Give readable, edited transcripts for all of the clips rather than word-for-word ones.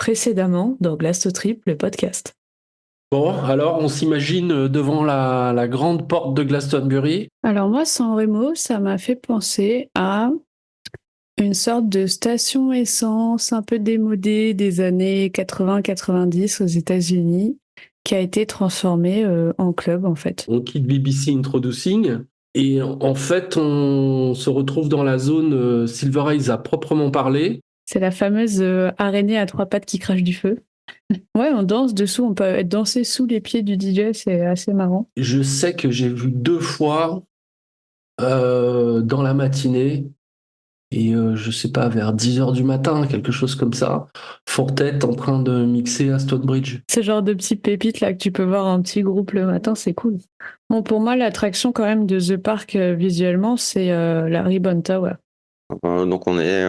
précédemment dans Glace to Trip, le podcast. Bon, alors on s'imagine devant la grande porte de Glastonbury. Alors moi, San Remo, ça m'a fait penser à une sorte de station essence un peu démodée des années 80-90 aux États-Unis, qui a été transformée en club en fait. On quitte BBC Introducing et en fait on se retrouve dans la zone Silver Eyes à proprement parler. C'est la fameuse araignée à 3 pattes qui crache du feu. Ouais, on danse dessous, on peut danser sous les pieds du DJ, c'est assez marrant. Je sais que j'ai vu 2 fois dans la matinée et je sais pas, vers 10h du matin, quelque chose comme ça, Fortet en train de mixer à Stonebridge. Ce genre de petites pépites là que tu peux voir un petit groupe le matin, c'est cool. Bon, pour moi, l'attraction quand même de The Park visuellement, c'est la Ribbon Tower. Donc on est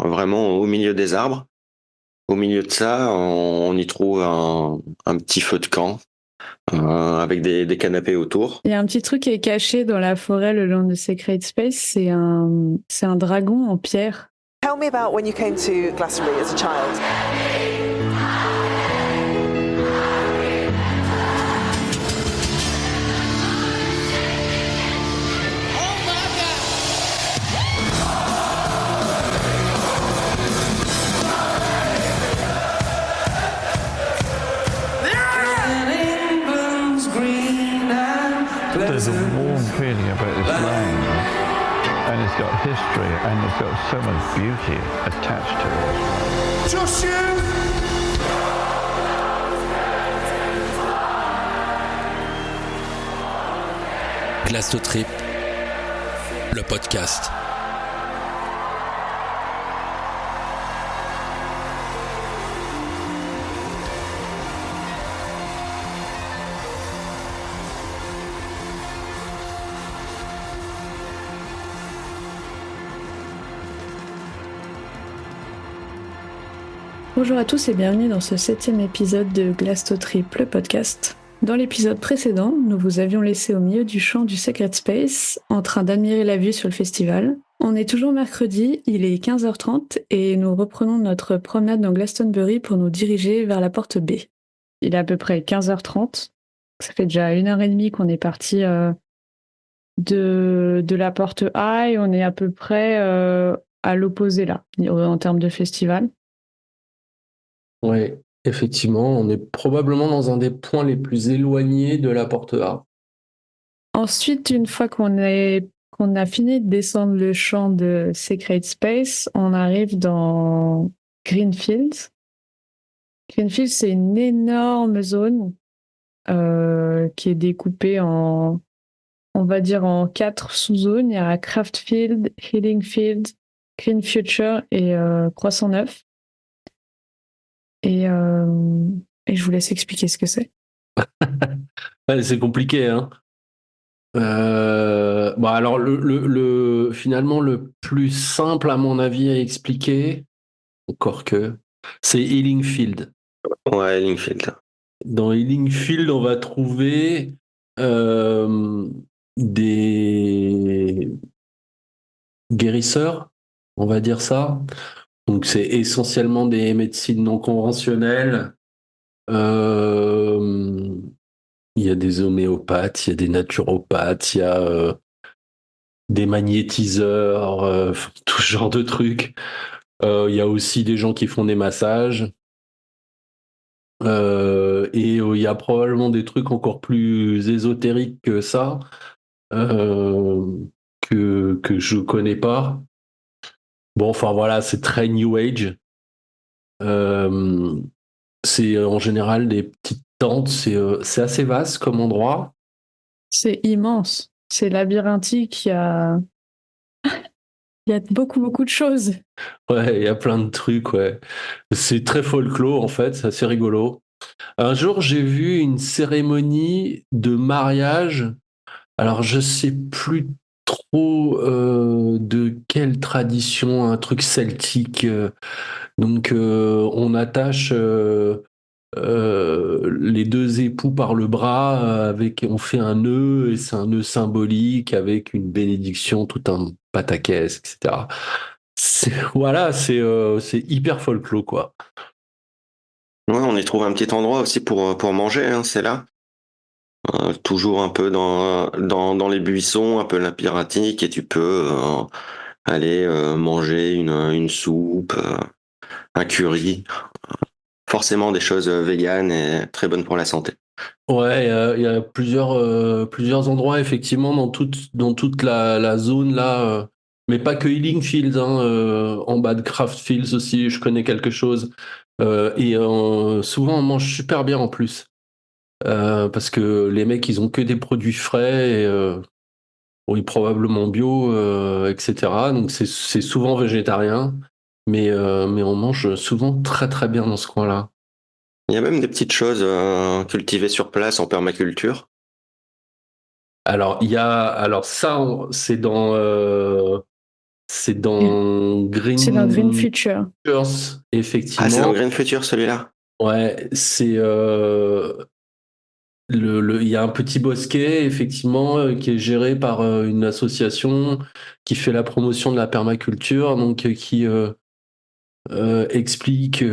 vraiment au milieu des arbres. Au milieu de ça, on y trouve un petit feu de camp avec des canapés autour. Il y a un petit truc qui est caché dans la forêt le long de Sacred Space, c'est un dragon en pierre. Tell me about when you came to Glastonbury as a child. There's a warm feeling about this land, and it's got history, and it's got so much beauty attached to it. Just you! Glace to Trip, le podcast. Bonjour à tous et bienvenue dans ce 7e épisode de Glace to Trip, le podcast. Dans l'épisode précédent, nous vous avions laissé au milieu du champ du Sacred Space, en train d'admirer la vue sur le festival. On est toujours mercredi, il est 15h30 et nous reprenons notre promenade dans Glastonbury pour nous diriger vers la porte B. Il est à peu près 15h30, ça fait déjà 1h30 qu'on est parti de la porte A et on est à peu près à l'opposé là, en termes de festival. Oui, effectivement, on est probablement dans un des points les plus éloignés de la porte A. Ensuite, une fois qu'on a fini de descendre le champ de Sacred Space, on arrive dans Greenfield. Greenfield, c'est une énorme zone qui est découpée en 4 sous-zones. Il y a Craftfield, Healingfield, Green Future et Croissant Neuf. Et je vous laisse expliquer ce que c'est. Ouais, c'est compliqué, hein. Bon, alors finalement le plus simple à mon avis à expliquer, encore que, c'est Healingfield. Ouais, Lingfield. Dans Healingfield, on va trouver des guérisseurs, on va dire ça. Donc c'est essentiellement des médecines non conventionnelles. Il y a des homéopathes, il y a des naturopathes, il y a des magnétiseurs, tout ce genre de trucs. Il y a aussi des gens qui font des massages. Et il y a probablement des trucs encore plus ésotériques que ça, que je connais pas. Bon, enfin voilà, c'est très New Age. C'est en général des petites tentes, c'est assez vaste comme endroit. C'est immense. C'est labyrinthique. Il y a beaucoup, beaucoup de choses. Ouais, il y a plein de trucs, ouais. C'est très folklore, en fait, c'est assez rigolo. Un jour, j'ai vu une cérémonie de mariage. Alors, je sais plus trop de quelle tradition, un truc celtique. Donc, on attache les 2 époux par le bras, on fait un nœud, et c'est un nœud symbolique avec une bénédiction, tout un pataquès, etc. Voilà, c'est hyper folklore, quoi. y trouve un petit endroit aussi pour manger, hein, c'est là. Toujours un peu dans les buissons, un peu labyrinthique, et tu peux aller manger une soupe, un curry. Forcément des choses véganes et très bonnes pour la santé. Ouais, il y a plusieurs endroits effectivement dans toute la zone là, mais pas que Healing Fields, hein, en bas de Craft Fields aussi, je connais quelque chose. Et souvent on mange super bien en plus, parce que les mecs ils ont que des produits frais et oui, probablement bio, etc. Donc c'est souvent végétarien, mais on mange souvent très très bien dans ce coin-là. Il y a même des petites choses cultivées sur place en permaculture. Alors ça, c'est dans C'est dans Green Green Future. Futures, Ah, c'est effectivement. dans Green Future celui-là. Ouais, c'est il y a un petit bosquet effectivement, qui est géré par une association qui fait la promotion de la permaculture, donc qui explique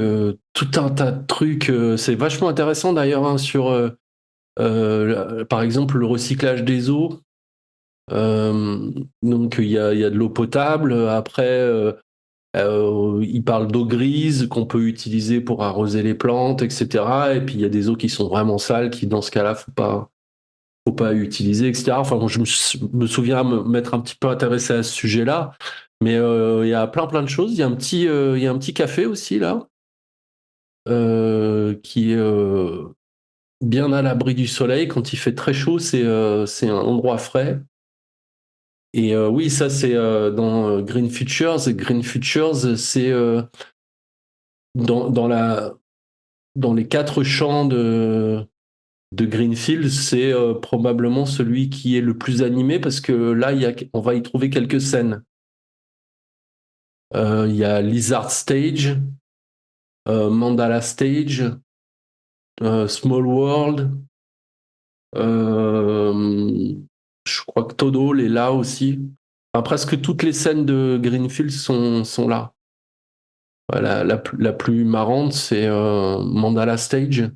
tout un tas de trucs. C'est vachement intéressant d'ailleurs, hein, sur par exemple le recyclage des eaux. Donc il y a de l'eau potable. Après, il parle d'eau grise qu'on peut utiliser pour arroser les plantes, etc. Et puis il y a des eaux qui sont vraiment sales, qui dans ce cas-là faut pas utiliser, etc. Enfin, bon, je me souviens m'être un petit peu intéressé à ce sujet-là. Mais il y a plein de choses. Il y a un petit café aussi là, qui est bien à l'abri du soleil. Quand il fait très chaud, c'est un endroit frais. Et oui, ça c'est dans Green Futures. Et Green Futures, c'est dans les 4 champs de Greenfield, c'est probablement celui qui est le plus animé parce que là, on va y trouver quelques scènes. Il y a Lizard Stage, Mandala Stage, Small World. Je crois que Todo est là aussi. Enfin, presque toutes les scènes de Greenfield sont là. Voilà, la plus marrante, c'est Mandala Stage,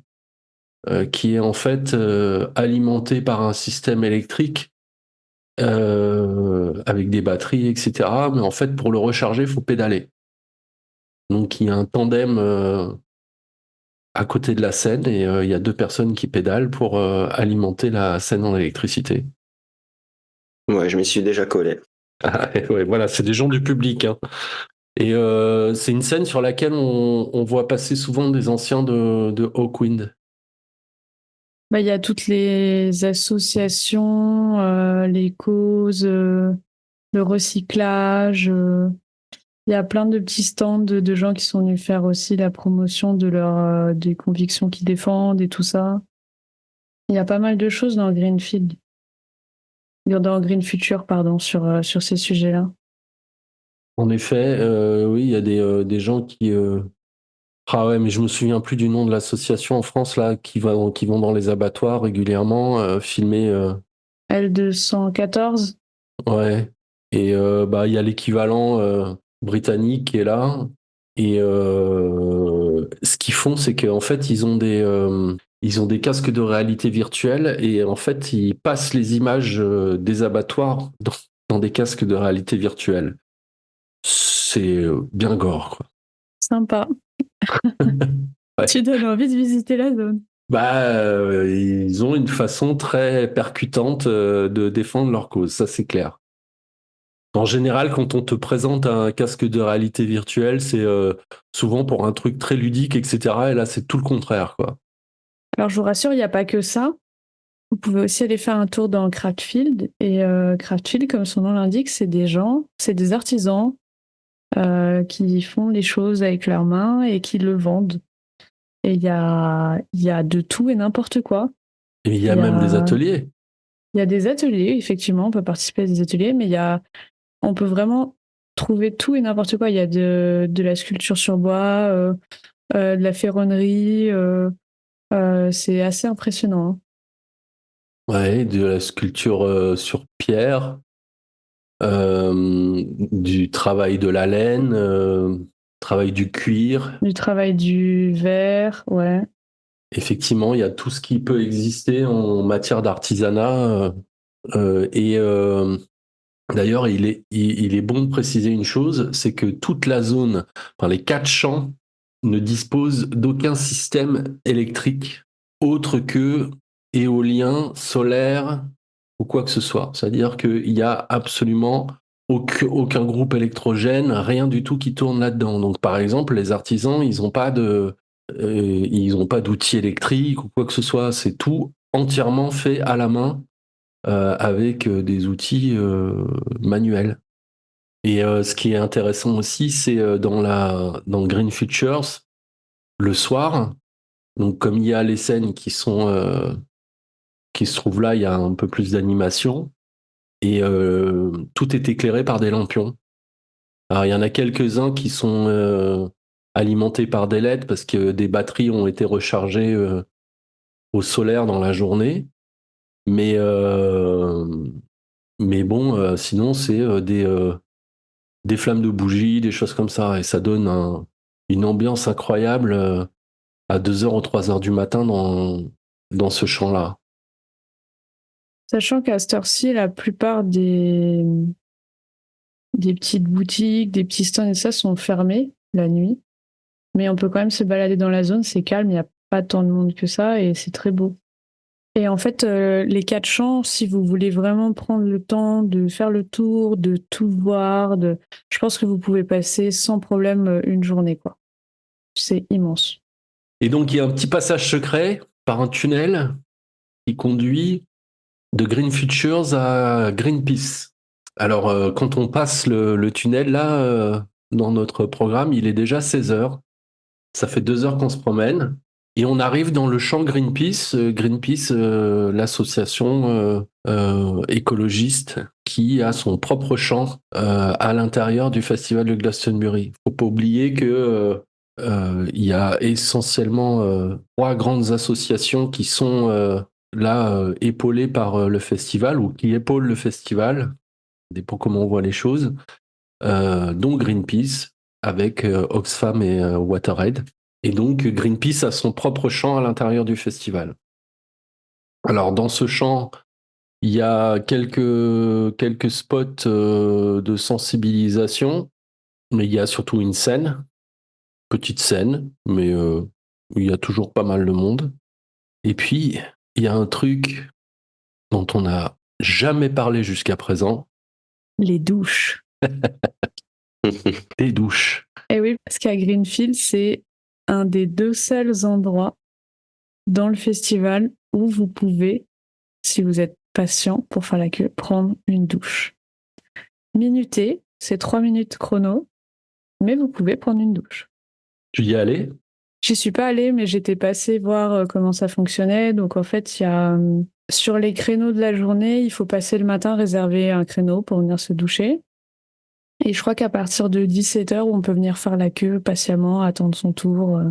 qui est en fait alimenté par un système électrique, avec des batteries, etc. Mais en fait, pour le recharger, il faut pédaler. Donc il y a un tandem à côté de la scène et il y a 2 personnes qui pédalent pour alimenter la scène en électricité. Ouais, je m'y suis déjà collé. Ouais, voilà, c'est des gens du public, hein. Et c'est une scène sur laquelle on voit passer souvent des anciens de Hawkwind. Bah, il y a toutes les associations, les causes, le recyclage. Il y a plein de petits stands de gens qui sont venus faire aussi la promotion des convictions qu'ils défendent et tout ça. Il y a pas mal de choses dans Greenfield. Dans Green Future, pardon, sur ces sujets-là. En effet, oui, il y a des gens qui... Ah ouais, mais je me souviens plus du nom de l'association en France là qui vont dans les abattoirs régulièrement filmer. L214. Ouais. Et bah il y a l'équivalent britannique qui est là. Et ce qu'ils font, c'est qu'en fait ils ont des casques de réalité virtuelle et en fait ils passent les images des abattoirs dans des casques de réalité virtuelle. C'est bien gore, quoi. Sympa. Ouais. Tu donnes envie de visiter la zone. Bah, ils ont une façon très percutante de défendre leur cause, ça c'est clair. En général, quand on te présente un casque de réalité virtuelle, c'est souvent pour un truc très ludique, etc. Et là, c'est tout le contraire, quoi. Alors, je vous rassure, il n'y a pas que ça. Vous pouvez aussi aller faire un tour dans Craftfield. Et Craftfield, comme son nom l'indique, c'est des artisans qui font les choses avec leurs mains et qui le vendent. Et il y a de tout et n'importe quoi. Et il y a même des ateliers. Il y a des ateliers, effectivement, on peut participer à des ateliers, mais on peut vraiment trouver tout et n'importe quoi. Il y a de la sculpture sur bois, de la ferronnerie. C'est assez impressionnant, hein. Ouais, de la sculpture sur pierre, du travail de la laine, travail du cuir. Du travail du verre, ouais. effectivement, il y a tout ce qui peut exister en matière d'artisanat. Et d'ailleurs, il est bon de préciser une chose, c'est que toute la zone, enfin les 4 champs, ne disposent d'aucun système électrique autre que éolien, solaire ou quoi que ce soit. C'est-à-dire qu'il n'y a absolument aucun groupe électrogène, rien du tout qui tourne là-dedans. Donc par exemple, les artisans, ils n'ont pas d'outils électriques ou quoi que ce soit. C'est tout entièrement fait à la main avec des outils manuels. Et ce qui est intéressant aussi, c'est dans Green Futures, le soir, donc comme il y a les scènes qui se trouvent là, il y a un peu plus d'animation, et tout est éclairé par des lampions. Alors il y en a quelques-uns qui sont alimentés par des LED parce que des batteries ont été rechargées au solaire dans la journée, mais bon, sinon c'est des flammes de bougies, des choses comme ça, et ça donne une ambiance incroyable à 2h ou 3h du matin dans ce champ-là. Sachant qu'à cette heure-ci, la plupart des petites boutiques, des petits stands et ça sont fermés la nuit. Mais on peut quand même se balader dans la zone, c'est calme, il n'y a pas tant de monde que ça et c'est très beau. Et en fait, les 4 champs, si vous voulez vraiment prendre le temps de faire le tour, de tout voir, je pense que vous pouvez passer sans problème une journée, quoi. C'est immense. Et donc, il y a un petit passage secret par un tunnel qui conduit de Green Futures à Greenpeace. Alors, quand on passe le tunnel, là, dans notre programme, il est déjà 16h. Ça fait 2 heures qu'on se promène. Et on arrive dans le champ Greenpeace. Greenpeace, l'association écologiste qui a son propre champ à l'intérieur du festival de Glastonbury. Il ne faut pas oublier que il y a essentiellement 3 grandes associations qui sont là épaulées par le festival ou qui épaulent le festival. Ça dépend comment on voit les choses. Dont Greenpeace avec Oxfam et WaterAid. Et donc, Greenpeace a son propre champ à l'intérieur du festival. Alors, dans ce champ, il y a quelques spots de sensibilisation, mais il y a surtout une scène, petite scène, mais il y a toujours pas mal de monde. Et puis, il y a un truc dont on n'a jamais parlé jusqu'à présent. Les douches. Des douches. Et oui, parce qu'à Greenfield, c'est un des 2 seuls endroits dans le festival où vous pouvez, si vous êtes patient pour faire la queue, prendre une douche. Minuté, c'est 3 minutes chrono, mais vous pouvez prendre une douche. Tu y es allé ? J'y suis pas allée, mais j'étais passée voir comment ça fonctionnait. Donc en fait, il y a sur les créneaux de la journée, il faut passer le matin, réserver un créneau pour venir se doucher. Et je crois qu'à partir de 17h, on peut venir faire la queue patiemment, attendre son tour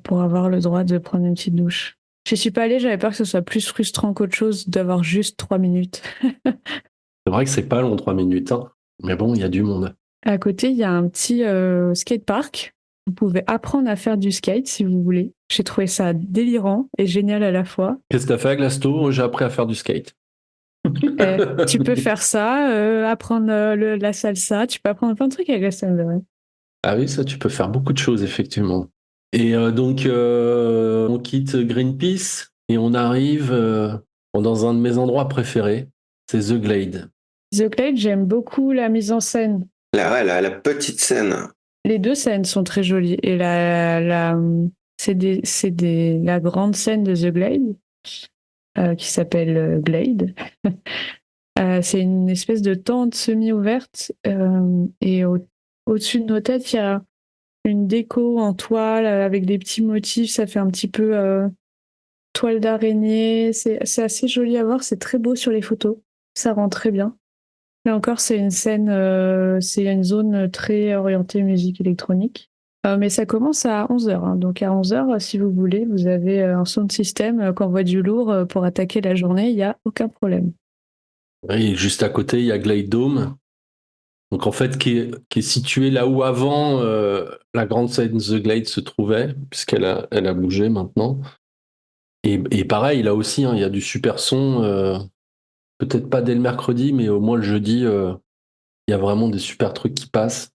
pour avoir le droit de prendre une petite douche. Je suis pas allée, j'avais peur que ce soit plus frustrant qu'autre chose d'avoir juste 3 minutes. C'est vrai que c'est pas long, 3 minutes, hein. Mais bon, il y a du monde. À côté, il y a un petit skatepark. Vous pouvez apprendre à faire du skate si vous voulez. J'ai trouvé ça délirant et génial à la fois. Qu'est-ce que t'as fait à Glasto ? J'ai appris à faire du skate. Tu peux faire ça, apprendre la salsa, tu peux apprendre plein de trucs avec Glastonbury. Ah oui, ça, tu peux faire beaucoup de choses, effectivement. Et donc, on quitte Greenpeace et on arrive dans un de mes endroits préférés, c'est The Glade. The Glade, j'aime beaucoup la mise en scène. La petite scène. Les 2 scènes sont très jolies. Et c'est la grande scène de The Glade qui s'appelle Glade. C'est une espèce de tente semi-ouverte et au-dessus de nos têtes, il y a une déco en toile avec des petits motifs. Ça fait un petit peu toile d'araignée. C'est assez joli à voir. C'est très beau sur les photos. Ça rend très bien. Là encore, c'est une scène, c'est une zone très orientée musique électronique. Mais ça commence à 11h. Hein. Donc à 11h, si vous voulez, vous avez un sound system qui envoie du lourd pour attaquer la journée. Il n'y a aucun problème. Oui, juste à côté, il y a Glade Dome. Donc en fait, qui est situé là où avant la grande scène The Glade se trouvait, puisqu'elle a bougé maintenant. Et pareil, là aussi, hein, il y a du super son. Peut-être pas dès le mercredi, mais au moins le jeudi, il y a vraiment des super trucs qui passent.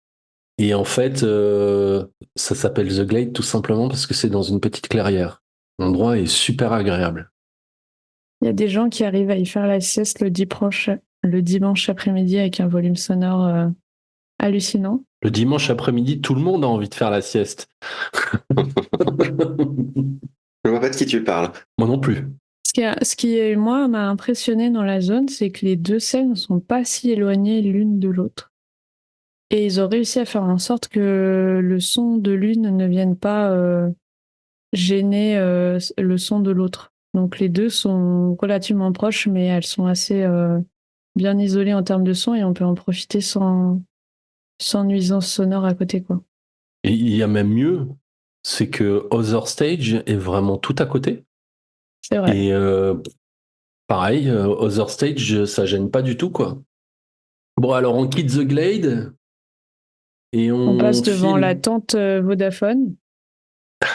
Et en fait, ça s'appelle The Glade tout simplement parce que c'est dans une petite clairière. L'endroit est super agréable. Il y a des gens qui arrivent à y faire la sieste le dimanche après-midi avec un volume sonore hallucinant. Le dimanche après-midi, tout le monde a envie de faire la sieste. Je vois pas de qui tu parles. Moi non plus. Moi, m'a impressionné dans la zone, c'est que les deux scènes ne sont pas si éloignées l'une de l'autre. Et ils ont réussi à faire en sorte que le son de l'une ne vienne pas gêner le son de l'autre. Donc les deux sont relativement proches, mais elles sont assez bien isolées en termes de son et on peut en profiter sans nuisance sonore à côté, quoi. Et il y a même mieux, c'est que Other Stage est vraiment tout à côté. C'est vrai. Et pareil, Other Stage, ça gêne pas du tout, quoi. Bon, alors on quitte The Glade et On passe devant file la tente Vodafone.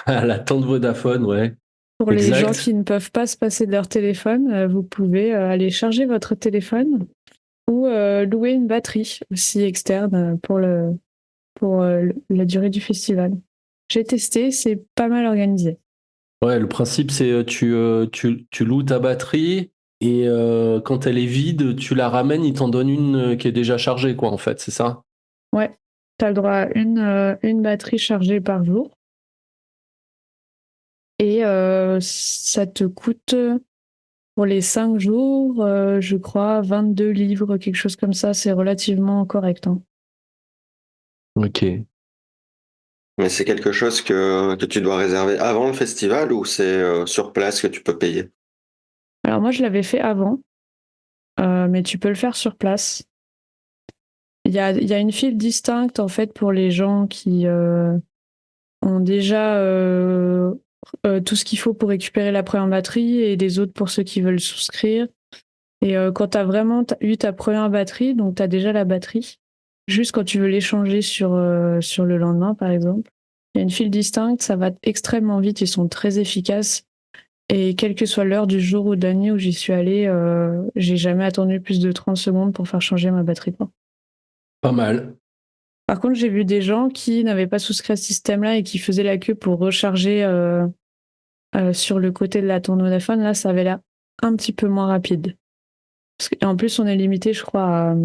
à la tente Vodafone, ouais. Pour les Exact. gens qui ne peuvent pas se passer de leur téléphone, vous pouvez aller charger votre téléphone ou louer une batterie aussi externe pour la durée du festival. J'ai testé, c'est pas mal organisé. Ouais, le principe, c'est tu loues ta batterie et quand elle est vide, tu la ramènes, ils t'en donnent une qui est déjà chargée, quoi, en fait, c'est ça? Ouais, tu as le droit à une batterie chargée par jour. Et ça te coûte, pour les 5 jours, je crois, 22 livres, quelque chose comme ça. C'est relativement correct, hein. Ok. Mais c'est quelque chose que tu dois réserver avant le festival ou c'est sur place que tu peux payer? Alors moi, je l'avais fait avant, mais tu peux le faire sur place. Il y a une file distincte, en fait, pour les gens qui ont déjà tout ce qu'il faut pour récupérer la première batterie et les autres pour ceux qui veulent souscrire. Et quand tu as vraiment eu ta première batterie, donc tu as déjà la batterie, juste quand tu veux l'échanger sur le lendemain, par exemple, il y a une file distincte, ça va extrêmement vite, ils sont très efficaces. Et quelle que soit l'heure du jour ou de la nuit où j'y suis allée, j'ai jamais attendu plus de 30 secondes pour faire changer ma batterie, quoi. Pas mal. Par contre, j'ai vu des gens qui n'avaient pas souscrit à ce système-là et qui faisaient la queue pour recharger sur le côté de la tourne Vodafone. Là, ça avait l'air un petit peu moins rapide. Et en plus, on est limité, je crois,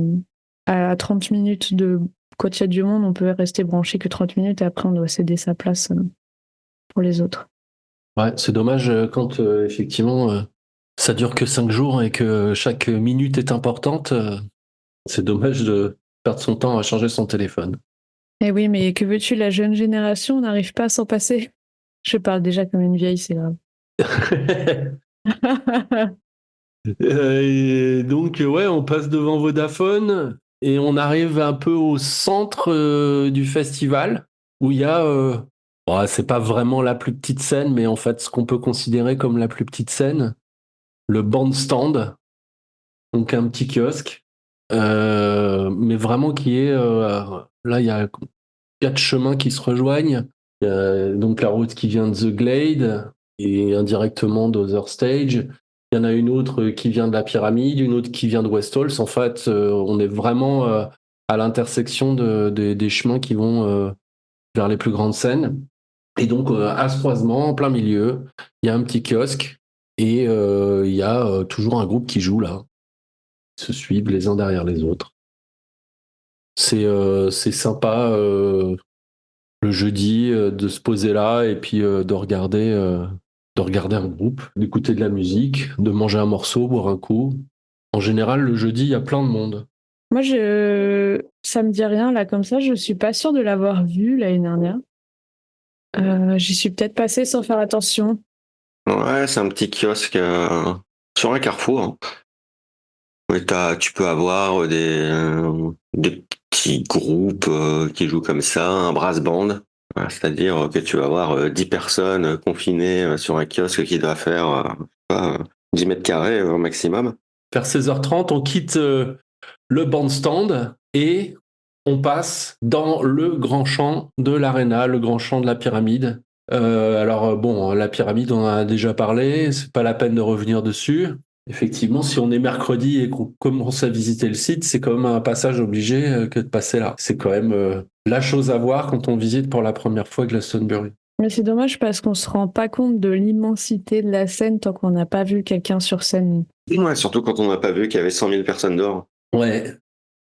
à 30 minutes de. Quand il y a du monde, on peut rester branché que 30 minutes et après, on doit céder sa place pour les autres. Ouais, c'est dommage quand effectivement ça dure que 5 jours et que chaque minute est importante. C'est dommage de perdre son temps à changer son téléphone. Eh oui, mais que veux-tu, la jeune génération n'arrive pas à s'en passer. Je parle déjà comme une vieille, c'est grave. Et donc, ouais, on passe devant Vodafone et on arrive un peu au centre du festival où il y a, bon, c'est pas vraiment la plus petite scène, mais en fait, ce qu'on peut considérer comme la plus petite scène, le bandstand, donc un petit kiosque, mais vraiment qui est, là, il y a 4 chemins qui se rejoignent. Il y a donc la route qui vient de The Glade et indirectement d'Other Stage. Il y en a une autre qui vient de la pyramide, une autre qui vient de West Halls. En fait, on est vraiment à l'intersection des chemins qui vont vers les plus grandes scènes. Et donc, à ce croisement, en plein milieu, il y a un petit kiosque et il y a toujours un groupe qui joue là. Ils se suivent les uns derrière les autres. C'est sympa le jeudi de se poser là et puis de regarder un groupe, d'écouter de la musique, de manger un morceau, boire un coup. En général, le jeudi, il y a plein de monde. Moi, ça me dit rien là comme ça. Je suis pas sûre de l'avoir vu l'année dernière. J'y suis peut-être passée sans faire attention. Ouais, c'est un petit kiosque sur un carrefour, hein. Oui, tu peux avoir des petits groupes qui jouent comme ça, un brass band. Voilà, c'est-à-dire que tu vas avoir 10 personnes confinées sur un kiosque qui doit faire pas, 10 mètres carrés au maximum. Vers 16h30, on quitte le bandstand et on passe dans le grand champ de l'aréna, le grand champ de la pyramide. Alors bon, la pyramide, on en a déjà parlé, c'est pas la peine de revenir dessus. Effectivement, si on est mercredi et qu'on commence à visiter le site, c'est quand même un passage obligé que de passer là. C'est quand même la chose à voir quand on visite pour la première fois Glastonbury. Mais c'est dommage parce qu'on se rend pas compte de l'immensité de la scène tant qu'on n'a pas vu quelqu'un sur scène. Ouais, surtout quand on n'a pas vu qu'il y avait 100 000 personnes dehors. Ouais.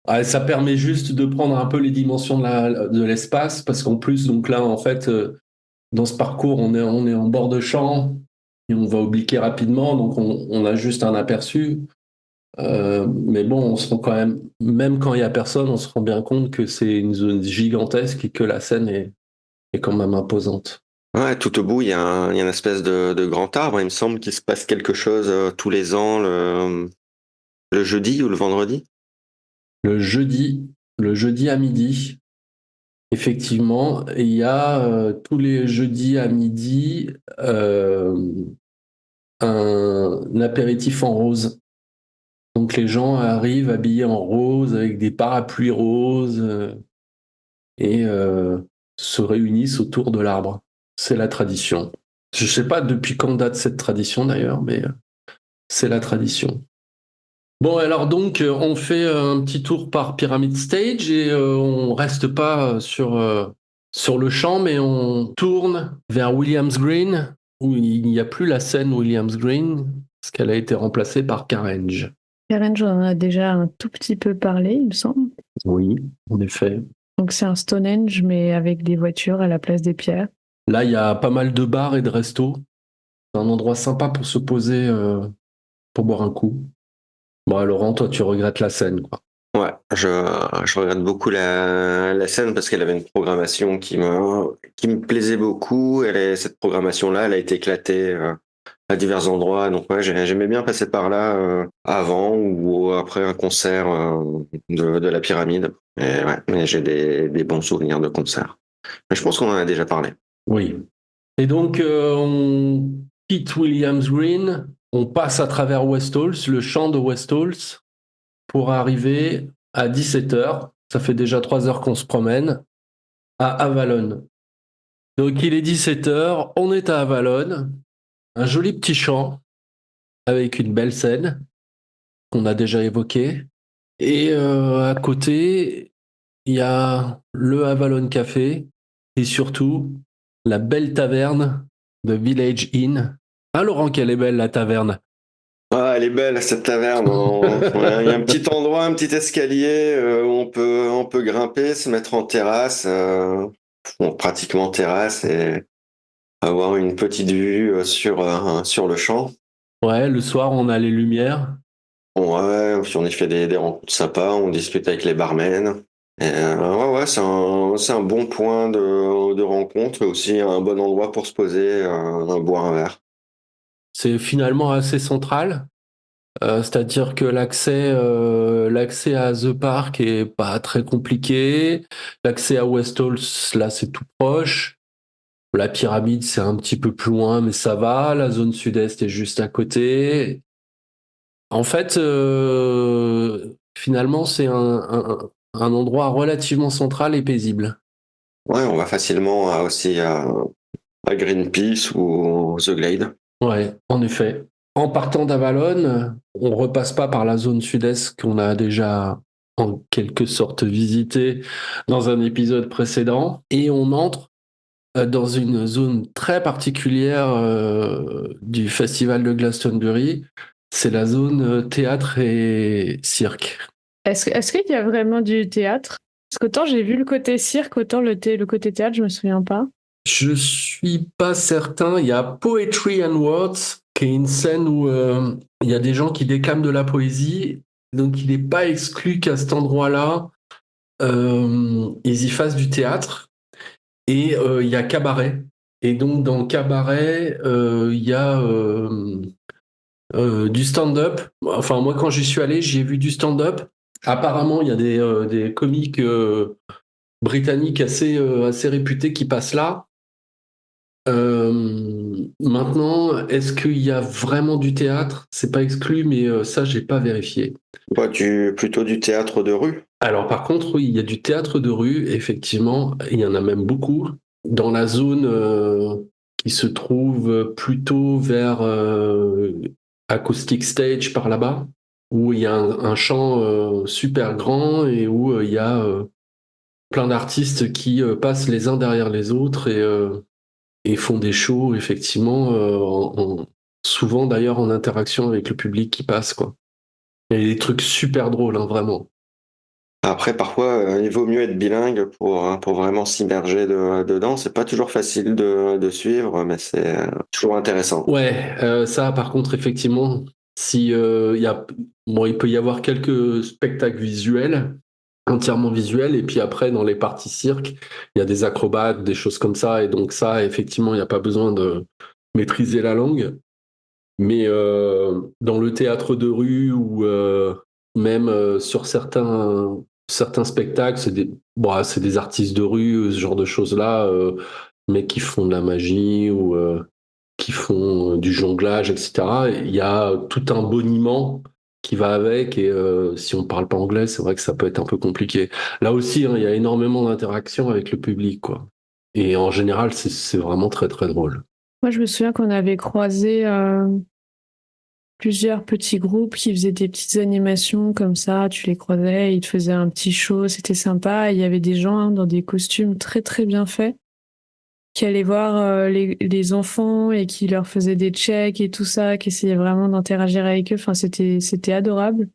Ouais, ça permet juste de prendre un peu les dimensions de l'espace, parce qu'en plus, donc là, en fait, dans ce parcours, on est en bord de champ et on va obliquer rapidement, donc on a juste un aperçu. Mais bon, on se rend quand même quand il y a personne, on se rend bien compte que c'est une zone gigantesque et que la scène est quand même imposante. Ouais, tout au bout, il y a une espèce de grand arbre. Il me semble qu'il se passe quelque chose tous les ans, le jeudi ou le vendredi. Le jeudi à midi, effectivement, il y a tous les jeudis à midi un apéritif en rose. Donc les gens arrivent habillés en rose avec des parapluies roses et se réunissent autour de l'arbre. C'est la tradition. Je ne sais pas depuis quand date cette tradition d'ailleurs, mais c'est la tradition. Bon, alors donc on fait un petit tour par Pyramid Stage et on reste pas sur le champ, mais on tourne vers Williams Green, où il n'y a plus la scène Williams Green, parce qu'elle a été remplacée par Carenge. Carenge, on en a déjà un tout petit peu parlé, il me semble. Oui, en effet. Donc c'est un Stonehenge, mais avec des voitures à la place des pierres. Là, il y a pas mal de bars et de restos. C'est un endroit sympa pour se poser, pour boire un coup. Bon, Laurent, toi, tu regrettes la scène, quoi. Ouais, je regrette beaucoup la scène parce qu'elle avait une programmation qui me plaisait beaucoup. Cette programmation-là, elle a été éclatée à divers endroits. Donc ouais, j'aimais bien passer par là avant ou après un concert de la pyramide. Et ouais, mais j'ai des bons souvenirs de concerts. Mais je pense qu'on en a déjà parlé. Oui. Et donc, on quitte Williams Green, on passe à travers Westhalls, le champ de Westhalls, pour arriver à 17h. Ça fait déjà 3 heures qu'on se promène, à Avalon. Donc, il est 17h, on est à Avalon, un joli petit champ avec une belle scène qu'on a déjà évoquée. Et à côté, il y a le Avalon Café et surtout la belle taverne de Village Inn. Ah Laurent, qu'elle est belle la taverne. Ah, elle est belle cette taverne. Ouais, il y a un petit endroit, un petit escalier où on peut grimper, se mettre en terrasse, pratiquement terrasse, et avoir une petite vue sur le champ. Ouais, le soir, on a les lumières. Ouais, puis on y fait des rencontres sympas, on discute avec les barmen. Et, ouais, c'est un bon point de rencontre et aussi un bon endroit pour se poser, boire un verre. C'est finalement assez central. C'est-à-dire que l'accès à The Park est pas très compliqué. L'accès à Westhalls, là, c'est tout proche. La pyramide, c'est un petit peu plus loin, mais ça va. La zone sud-est est juste à côté. En fait, finalement, c'est un endroit relativement central et paisible. Ouais, on va facilement aussi à Greenpeace ou The Glade. Ouais, en effet. En partant d'Avalon, on repasse pas par la zone sud-est qu'on a déjà en quelque sorte visité dans un épisode précédent et on entre dans une zone très particulière du festival de Glastonbury. C'est la zone théâtre et cirque. Est-ce qu'il y a vraiment du théâtre? Parce qu'autant j'ai vu le côté cirque, autant le côté théâtre, je me souviens pas. Je suis pas certain. Il y a Poetry and Words, qui est une scène où il y a des gens qui déclament de la poésie. Donc, il n'est pas exclu qu'à cet endroit-là, ils y fassent du théâtre. Et il y a Cabaret. Et donc, dans Cabaret, il y a du stand-up. Enfin, moi, quand j'y suis allé, j'y ai vu du stand-up. Apparemment, il y a des comiques britanniques assez réputés qui passent là. Maintenant, est-ce qu'il y a vraiment du théâtre? C'est pas exclu, mais ça, j'ai pas vérifié. Ouais, plutôt du théâtre de rue. Alors, par contre, oui, il y a du théâtre de rue, effectivement, il y en a même beaucoup. dans la zone qui se trouve plutôt vers Acoustic Stage par là-bas, où il y a un champ super grand et où il y a plein d'artistes qui passent les uns derrière les autres et font des shows, effectivement, souvent d'ailleurs en interaction avec le public qui passe, quoi. Il y a des trucs super drôles, hein, vraiment. Après, parfois, il vaut mieux être bilingue pour vraiment s'immerger dedans. C'est pas toujours facile de suivre, mais c'est toujours intéressant. Ouais, ça, par contre, effectivement, si, il peut y avoir quelques spectacles visuels, entièrement visuels, et puis après, dans les parties cirque, il y a des acrobates, des choses comme ça, et donc ça, effectivement, il n'y a pas besoin de maîtriser la langue. Mais dans le théâtre de rue ou même sur certains spectacles, c'est des artistes de rue, ce genre de choses-là, mais qui font de la magie ou qui font du jonglage, etc. Il y a tout un boniment qui va avec et si on ne parle pas anglais, c'est vrai que ça peut être un peu compliqué. Là aussi, hein, il y a énormément d'interactions avec le public, quoi. Et en général, c'est vraiment très, très drôle. Moi, je me souviens qu'on avait croisé plusieurs petits groupes qui faisaient des petites animations comme ça. Tu les croisais, ils te faisaient un petit show, c'était sympa. Et il y avait des gens hein, dans des costumes très très bien faits qui allaient voir les enfants et qui leur faisaient des checks et tout ça, qui essayaient vraiment d'interagir avec eux. Enfin, c'était adorable.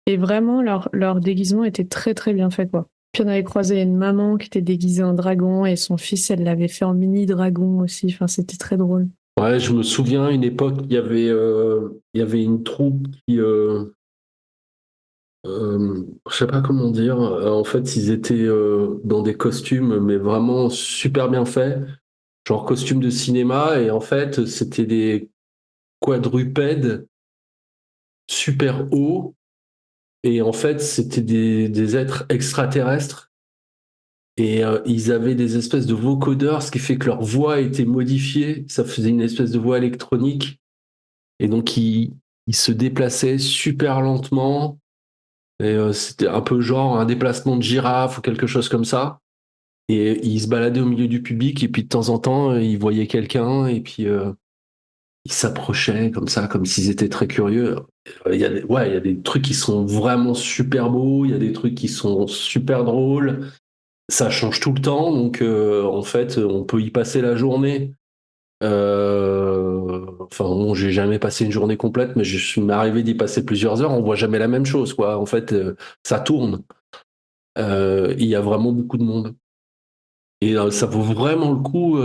Et vraiment, leur déguisement était très très bien fait, quoi. Puis on avait croisé une maman qui était déguisée en dragon et son fils, elle l'avait fait en mini dragon aussi. Enfin, c'était très drôle. Ouais, je me souviens, à une époque, il y avait une troupe qui, je sais pas comment dire, en fait, ils étaient dans des costumes, mais vraiment super bien faits, genre costumes de cinéma, et en fait, c'était des quadrupèdes super hauts, et en fait, c'était des êtres extraterrestres, et ils avaient des espèces de vocodeurs, ce qui fait que leur voix était modifiée, ça faisait une espèce de voix électronique. Et donc, il se déplaçait super lentement. Et c'était un peu genre un déplacement de girafe ou quelque chose comme ça. Et il se baladait au milieu du public. Et puis, de temps en temps, il voyait quelqu'un. Et puis, il s'approchait comme ça, comme s'ils étaient très curieux. Il y a des trucs qui sont vraiment super beaux. Il y a des trucs qui sont super drôles. Ça change tout le temps. Donc, en fait, on peut y passer la journée. Enfin, bon, j'ai jamais passé une journée complète, mais je suis arrivé d'y passer plusieurs heures. On voit jamais la même chose, quoi. En fait, ça tourne. Il y a vraiment beaucoup de monde. Et ça vaut vraiment le coup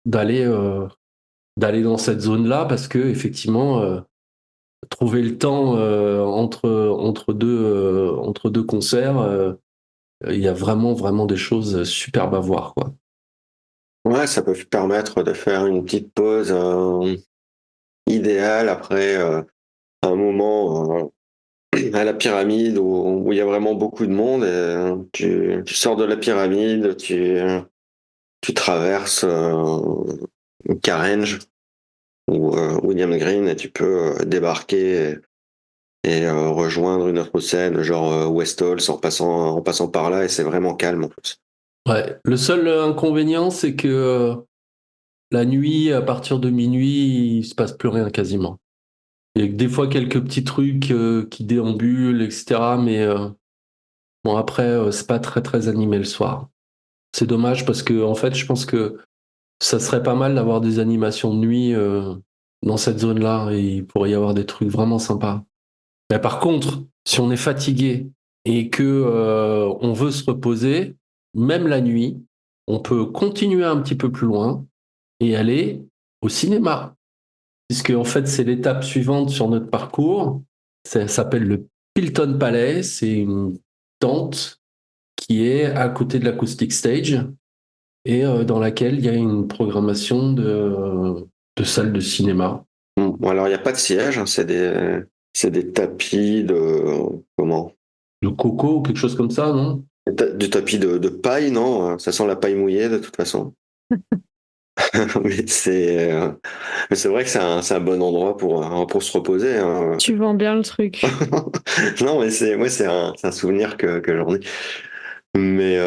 d'aller dans cette zone-là parce que effectivement, trouver le temps entre deux concerts, il y a vraiment vraiment des choses superbes à voir, quoi. Ouais, ça peut permettre de faire une petite pause idéale après un moment à la pyramide où il y a vraiment beaucoup de monde. Et, tu sors de la pyramide, tu traverses Carenge ou William Green et tu peux débarquer et rejoindre une autre scène, genre West Halls en passant par là et c'est vraiment calme en plus. Ouais. Le seul inconvénient, c'est que la nuit, à partir de minuit, il se passe plus rien quasiment. Il y a des fois quelques petits trucs qui déambulent, etc. Mais bon, après, c'est pas très très animé le soir. C'est dommage parce que en fait, je pense que ça serait pas mal d'avoir des animations de nuit dans cette zone-là. Et il pourrait y avoir des trucs vraiment sympas. Mais par contre, si on est fatigué et que on veut se reposer, même la nuit, on peut continuer un petit peu plus loin et aller au cinéma. Puisque en fait, c'est l'étape suivante sur notre parcours. Ça s'appelle le Pilton Palais. C'est une tente qui est à côté de l'Acoustic Stage et dans laquelle il y a une programmation de salles de cinéma. Bon, alors il n'y a pas de siège, hein, c'est des tapis comment? De coco ou quelque chose comme ça, non? Du tapis de paille, non? Ça sent la paille mouillée de toute façon. Mais c'est vrai que c'est un bon endroit pour se reposer, hein. Tu vends bien le truc. Non, mais c'est un souvenir que j'en ai. Mais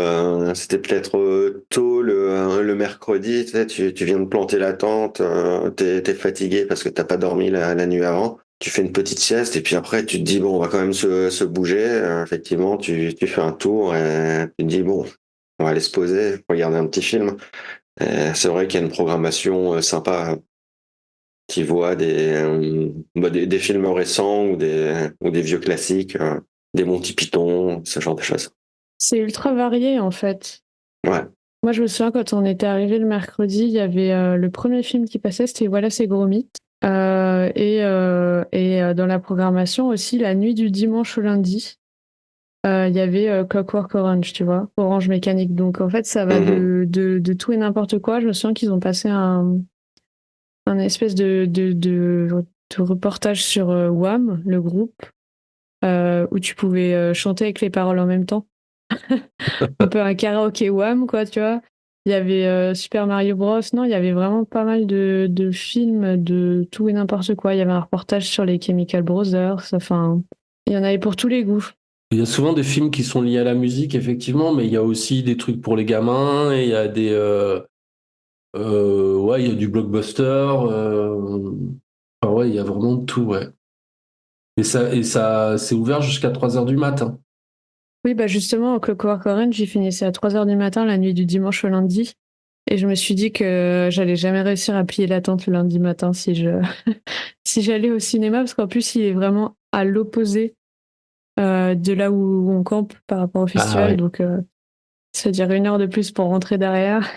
c'était peut-être tôt le mercredi, tu sais, tu viens de planter la tente, t'es fatigué parce que t'as pas dormi la nuit avant. Tu fais une petite sieste et puis après tu te dis bon, on va quand même se bouger. Effectivement, tu fais un tour et tu te dis bon, on va aller se poser, regarder un petit film. Et c'est vrai qu'il y a une programmation sympa qui voit des films récents ou des vieux classiques, des Monty Python, ce genre de choses. C'est ultra varié en fait. Ouais. Moi, je me souviens quand on était arrivé le mercredi, il y avait le premier film qui passait, c'était Voilà, c'est gros mythe. Dans la programmation aussi, la nuit du dimanche au lundi, il y avait Clockwork Orange, tu vois, Orange Mécanique. Donc en fait, ça va de tout et n'importe quoi. Je me souviens qu'ils ont passé un espèce de reportage sur Wham, le groupe, où tu pouvais chanter avec les paroles en même temps. Un peu un karaoké Wham, quoi, tu vois. Il y avait Super Mario Bros. Non, il y avait vraiment pas mal de films de tout et n'importe quoi. Il y avait un reportage sur les Chemical Brothers. Enfin, il y en avait pour tous les goûts. Il y a souvent des films qui sont liés à la musique, effectivement, mais il y a aussi des trucs pour les gamins et il y a ouais, il y a du blockbuster. Enfin, ouais, il y a vraiment de tout, ouais. Et ça, c'est ouvert jusqu'à 3 heures du matin. Oui, bah justement, au Clockwork Orange, j'ai finissé à 3 heures du matin, la nuit du dimanche au lundi. Et je me suis dit que j'allais jamais réussir à plier la tente le lundi matin si si j'allais au cinéma, parce qu'en plus, il est vraiment à l'opposé de là où on campe par rapport au Ah festival. ouais. Donc, ça veut dire 1 heure de plus pour rentrer derrière.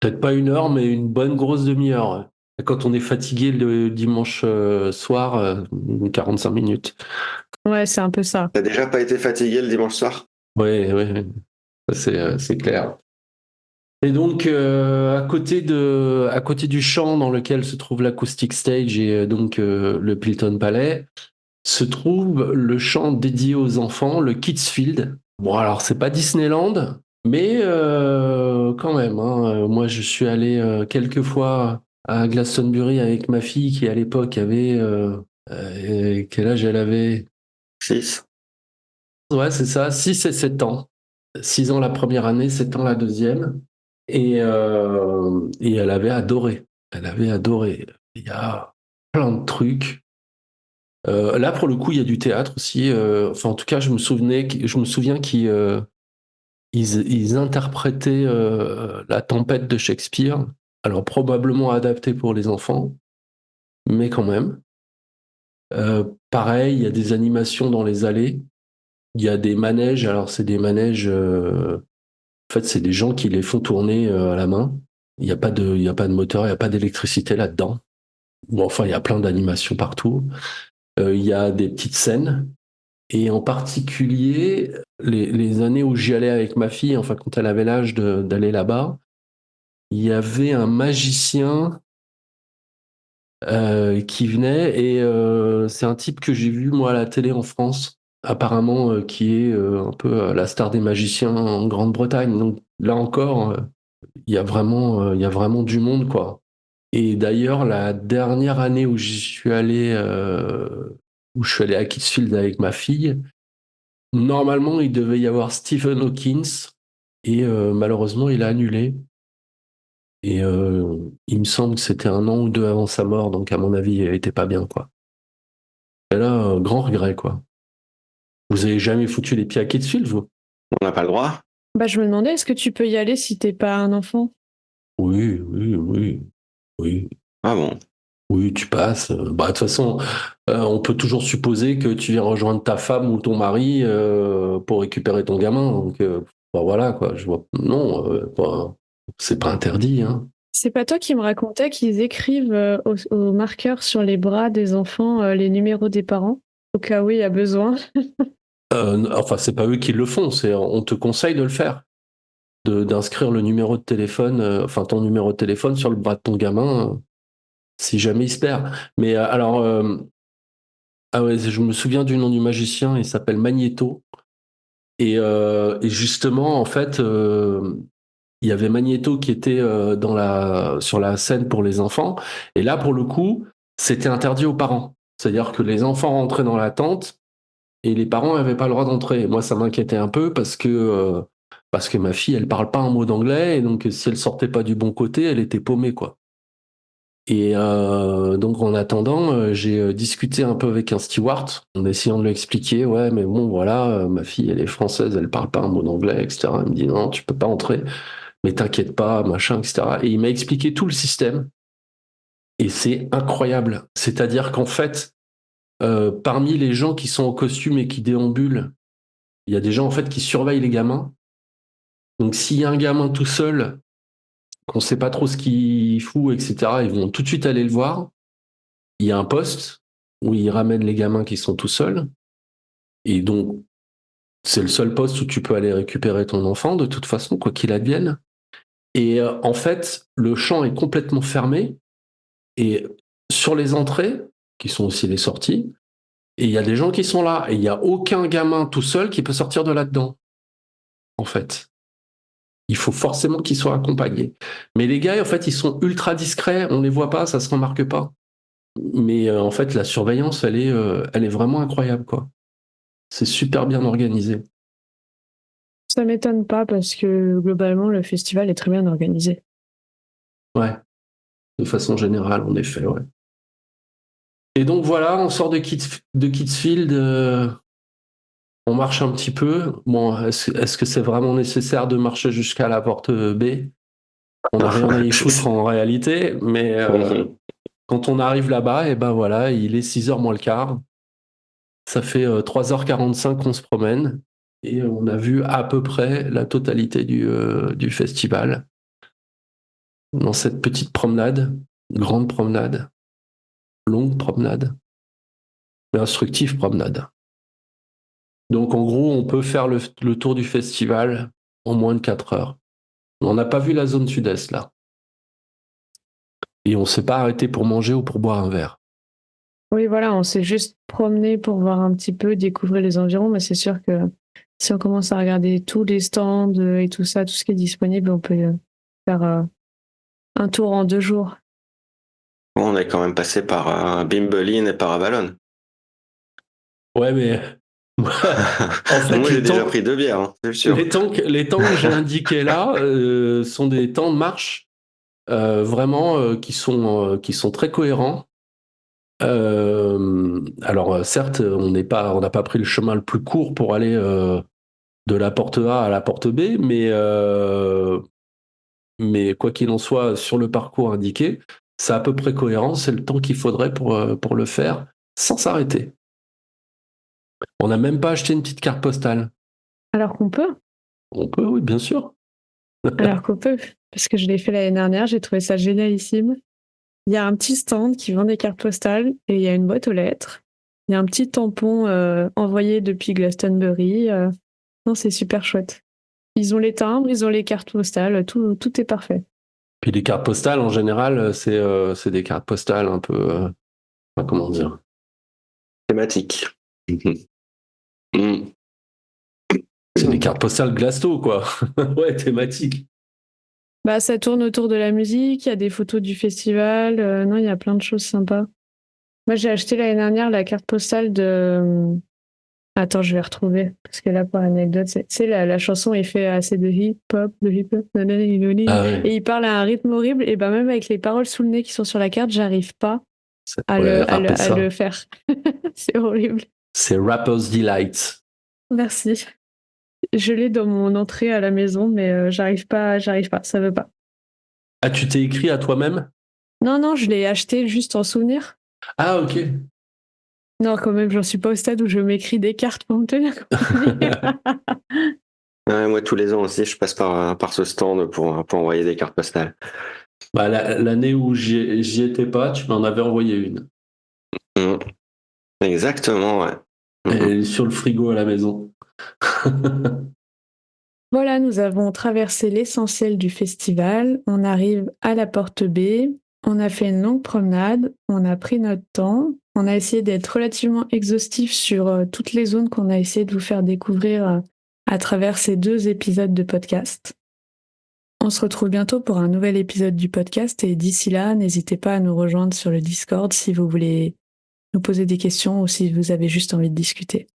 Peut-être pas 1 heure, mais une bonne grosse demi-heure, ouais. Quand on est fatigué le dimanche soir, 45 minutes. Ouais, c'est un peu ça. T'as déjà pas été fatigué le dimanche soir? Ouais, ouais, ça, c'est clair. Et donc, à côté du champ dans lequel se trouve l'Acoustic Stage et donc le Pilton Palais, se trouve le champ dédié aux enfants, le Kids Field. Bon, alors, c'est pas Disneyland, mais quand même, hein. Moi, je suis allé quelques fois à Glastonbury avec ma fille qui, à l'époque, avait... quel âge elle avait? 6. Ouais, c'est ça, 6 et 7 ans. 6 ans la première année, 7 ans la deuxième. Et elle avait adoré. Elle avait adoré. Il y a plein de trucs. Là, pour le coup, il y a du théâtre aussi. Enfin, en tout cas, je me souviens qu'ils interprétaient La Tempête de Shakespeare. Alors, probablement adapté pour les enfants, mais quand même. Pareil, il y a des animations dans les allées. Il y a des manèges. Alors, c'est des manèges. En fait, c'est des gens qui les font tourner à la main. Il y a pas de moteur, il n'y a pas d'électricité là-dedans. Bon, enfin, il y a plein d'animations partout. Il y a des petites scènes. Et en particulier, les années où j'y allais avec ma fille, enfin, quand elle avait l'âge d'aller là-bas, il y avait un magicien qui venait. Et c'est un type que j'ai vu, moi, à la télé en France, apparemment, qui est un peu la star des magiciens en Grande-Bretagne. Donc là encore, il y a vraiment du monde, quoi. Et d'ailleurs, la dernière année où je suis allé à Kidsfield avec ma fille, normalement, il devait y avoir Stephen Hawkins et malheureusement, il a annulé. Et il me semble que c'était 1 an ou 2 avant sa mort, donc à mon avis, il était pas bien, quoi. Et là, grand regret, quoi. Vous avez jamais foutu les pieds à Kidsfield, vous? On n'a pas le droit? Bah, je me demandais, est-ce que tu peux y aller si t'es pas un enfant? Oui, oui, oui, oui. Ah bon? Oui, tu passes. Bah, de toute façon, on peut toujours supposer que tu viens rejoindre ta femme ou ton mari pour récupérer ton gamin. Donc, bah, voilà, quoi. Je vois. Non, c'est pas interdit, hein. C'est pas toi qui me racontais qu'ils écrivent au marqueur sur les bras des enfants les numéros des parents, au cas où il y a besoin. Enfin, c'est pas eux qui le font. On te conseille de le faire, d'inscrire le numéro de téléphone, enfin ton numéro de téléphone sur le bras de ton gamin, si jamais il se perd. Mais alors, ah ouais, je me souviens du nom du magicien. Il s'appelle Magneto. Et justement, en fait, il y avait Magneto qui était sur la scène pour les enfants. Et là, pour le coup, c'était interdit aux parents. C'est-à-dire que les enfants rentraient dans la tente et les parents n'avaient pas le droit d'entrer. Moi, ça m'inquiétait un peu parce que Parce que ma fille, elle parle pas un mot d'anglais, et donc si elle sortait pas du bon côté, elle était paumée, quoi. Et donc en attendant, j'ai discuté un peu avec un steward en essayant de lui expliquer, ouais, mais bon, voilà, ma fille, elle est française, elle parle pas un mot d'anglais, etc. Elle me dit, non, tu peux pas entrer, mais t'inquiète pas, machin, etc. Et il m'a expliqué tout le système, et c'est incroyable. C'est-à-dire qu'en fait, parmi les gens qui sont en costume et qui déambulent, il y a des gens en fait qui surveillent les gamins. Donc s'il y a un gamin tout seul, qu'on sait pas trop ce qu'il fout, etc., ils vont tout de suite aller le voir. Il y a un poste où ils ramènent les gamins qui sont tout seuls. Et donc, c'est le seul poste où tu peux aller récupérer ton enfant, de toute façon, quoi qu'il advienne. Et en fait, le champ est complètement fermé. Et sur les entrées, qui sont aussi les sorties, et il y a des gens qui sont là. Et il n'y a aucun gamin tout seul qui peut sortir de là-dedans, en fait. Il faut forcément qu'ils soient accompagnés. Mais les gars, en fait, ils sont ultra discrets. On ne les voit pas, ça ne se remarque pas. Mais en fait, la surveillance, elle est vraiment incroyable, quoi. C'est super bien organisé. Ça m'étonne pas parce que globalement, le festival est très bien organisé. Ouais, de façon générale, en effet, ouais. Et donc voilà, on sort de Kidsfield, on marche un petit peu. Bon, est-ce que c'est vraiment nécessaire de marcher jusqu'à la porte B? On n'a rien à y foutre en réalité, mais quand on arrive là-bas, et ben voilà, il est 6h moins le quart. Ça fait 3h45 qu'on se promène et on a vu à peu près la totalité du festival dans cette petite promenade, grande promenade, longue promenade, mais instructive promenade. Donc en gros, on peut faire le tour du festival en moins de 4 heures. On n'a pas vu la zone sud-est là. Et on ne s'est pas arrêté pour manger ou pour boire un verre. Oui, voilà, on s'est juste promené pour voir un petit peu, découvrir les environs, mais c'est sûr que si on commence à regarder tous les stands et tout ça, tout ce qui est disponible, on peut faire un tour en 2 jours. On est quand même passé par Bimbeline et par Avalon. Ouais, mais en fait, Moi, j'ai déjà pris 2 bières, hein, c'est sûr. les temps que j'ai indiqués là sont des temps de marche vraiment qui sont très cohérents. Alors certes, on n'a pas pris le chemin le plus court pour aller de la porte A à la porte B, mais quoi qu'il en soit, sur le parcours indiqué, c'est à peu près cohérent. C'est le temps qu'il faudrait pour le faire sans s'arrêter. On n'a même pas acheté une petite carte postale. Alors qu'on peut. On peut, oui, bien sûr. Alors qu'on peut, parce que je l'ai fait l'année dernière, j'ai trouvé ça génialissime. Il y a un petit stand qui vend des cartes postales et il y a une boîte aux lettres. Il y a un petit tampon envoyé depuis Glastonbury. Non, c'est super chouette. Ils ont les timbres, ils ont les cartes postales, tout est parfait. Puis les cartes postales, en général, c'est des cartes postales un peu... comment dire? Thématique. C'est des cartes postales Glasto, quoi. Ouais, thématique. Bah, ça tourne autour de la musique, il y a des photos du festival. Non, il y a plein de choses sympas. Moi, j'ai acheté l'année dernière la carte postale de... Attends, je vais retrouver, parce que là, pour l'anecdote, c'est la chanson est fait assez de hip-hop, Ah ouais. et il parle à un rythme horrible, et ben même avec les paroles sous le nez qui sont sur la carte, j'arrive pas à le faire. C'est horrible. C'est Rapper's Delight. Merci. Je l'ai dans mon entrée à la maison, mais j'arrive pas, ça veut pas. Ah, tu t'es écrit à toi-même? Non, je l'ai acheté juste en souvenir. Ah, ok. Non, quand même, j'en suis pas au stade où je m'écris des cartes pour me tenir compagnie. Ouais, moi, tous les ans aussi, je passe par ce stand pour envoyer des cartes postales. Bah, l'année où j'y étais pas, tu m'en avais envoyé une. Exactement, ouais. Elle est sur le frigo à la maison. Voilà, nous avons traversé l'essentiel du festival. On arrive à la porte B. On a fait une longue promenade. On a pris notre temps. On a essayé d'être relativement exhaustif sur toutes les zones qu'on a essayé de vous faire découvrir à travers ces 2 épisodes de podcast. On se retrouve bientôt pour un nouvel épisode du podcast et d'ici là, n'hésitez pas à nous rejoindre sur le Discord si vous voulez nous poser des questions ou si vous avez juste envie de discuter.